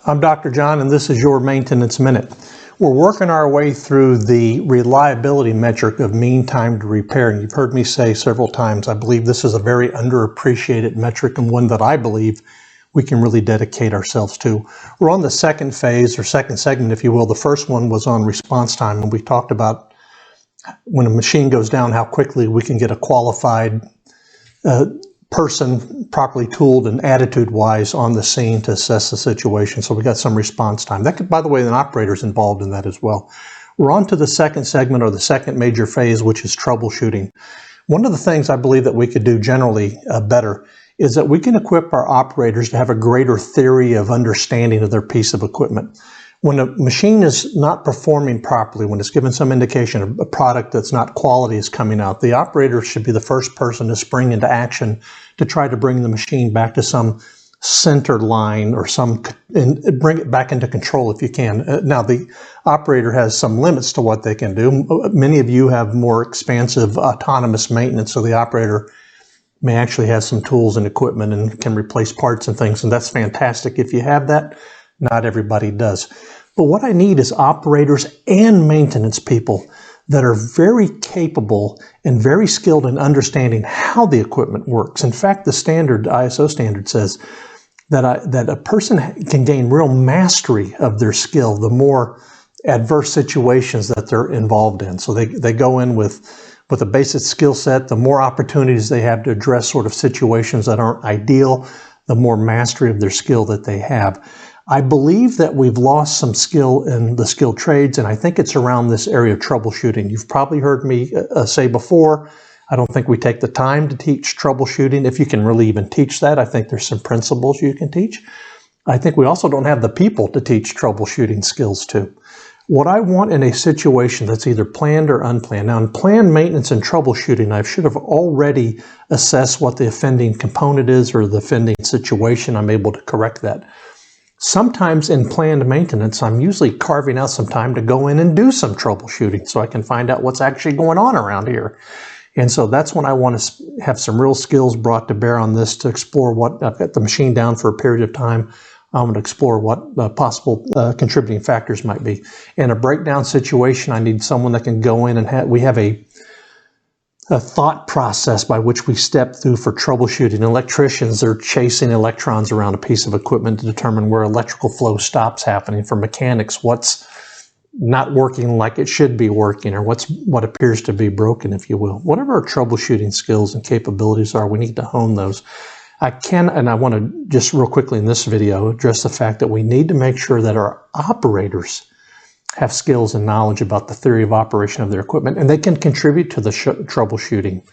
I'm Dr. John, and this is your Maintenance Minute. We're working our way through the reliability metric of mean time to repair, and you've heard me say several times, I believe this is a very underappreciated metric and one that I believe we can really dedicate ourselves to. We're on the second phase, or second segment, if you will. The first one was on response time, and we talked about when a machine goes down, how quickly we can get a qualified person, properly tooled and attitude-wise, on the scene to assess the situation. So we got some response time. That could, by the way, an operator's involved in that as well. We're on to the second segment, or the second major phase, which is troubleshooting. One of the things I believe that we could do generally better is that we can equip our operators to have a greater theory of understanding of their piece of equipment. When a machine is not performing properly, when it's given some indication a product that's not quality is coming out, the operator should be the first person to spring into action to try to bring the machine back to some center line or and bring it back into control if you can. Now, the operator has some limits to what they can do. Many of you have more expansive autonomous maintenance, so the operator may actually have some tools and equipment and can replace parts and things, and that's fantastic if you have that. Not everybody does. But what I need is operators and maintenance people that are very capable and very skilled in understanding how the equipment works. In fact, the standard, ISO standard, says that a person can gain real mastery of their skill the more adverse situations that they're involved in. So they go in with a basic skill set. The more opportunities they have to address sort of situations that aren't ideal, the more mastery of their skill that they have. I believe that we've lost some skill in the skilled trades, and I think it's around this area of troubleshooting. You've probably heard me say before, I don't think we take the time to teach troubleshooting, if you can really even teach that. I think there's some principles you can teach. I think we also don't have the people to teach troubleshooting skills to. What I want in a situation that's either planned or unplanned. Now, in planned maintenance and troubleshooting, I should have already assessed what the offending component is or the offending situation. I'm able to correct that. Sometimes in planned maintenance, I'm usually carving out some time to go in and do some troubleshooting so I can find out what's actually going on around here. And so that's when I want to have some real skills brought to bear on this to explore what, I've got the machine down for a period of time. I want to explore what possible contributing factors might be. In a breakdown situation, I need someone that can go in and we have a thought process by which we step through for troubleshooting. Electricians are chasing electrons around a piece of equipment to determine where electrical flow stops happening. For mechanics, what's not working like it should be working, or what appears to be broken, if you will. Whatever our troubleshooting skills and capabilities are, we need to hone those. I want to just real quickly in this video address the fact that we need to make sure that our operators have skills and knowledge about the theory of operation of their equipment, and they can contribute to the troubleshooting.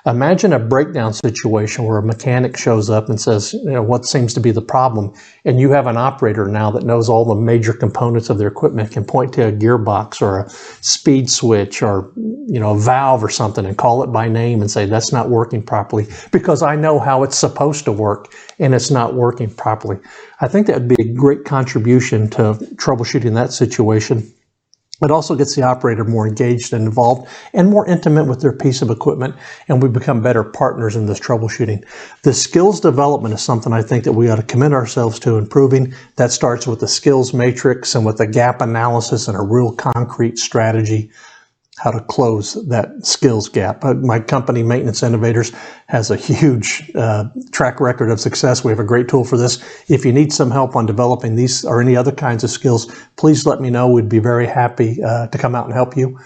Imagine a breakdown situation where a mechanic shows up and says, what seems to be the problem, and you have an operator now that knows all the major components of their equipment, can point to a gearbox or a speed switch or a valve or something and call it by name and say, that's not working properly because I know how it's supposed to work and it's not working properly. I think that would be a great contribution to troubleshooting that situation. It also gets the operator more engaged and involved and more intimate with their piece of equipment, and we become better partners in this troubleshooting. The skills development is something I think that we ought to commit ourselves to improving. That starts with the skills matrix and with the gap analysis and a real concrete strategy how to close that skills gap. My company, Maintenance Innovators, has a huge track record of success. We have a great tool for this. If you need some help on developing these or any other kinds of skills, please let me know. We'd be very happy to come out and help you.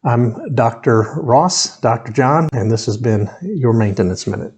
I'm Dr. Ross, Dr. John, and this has been your Maintenance Minute.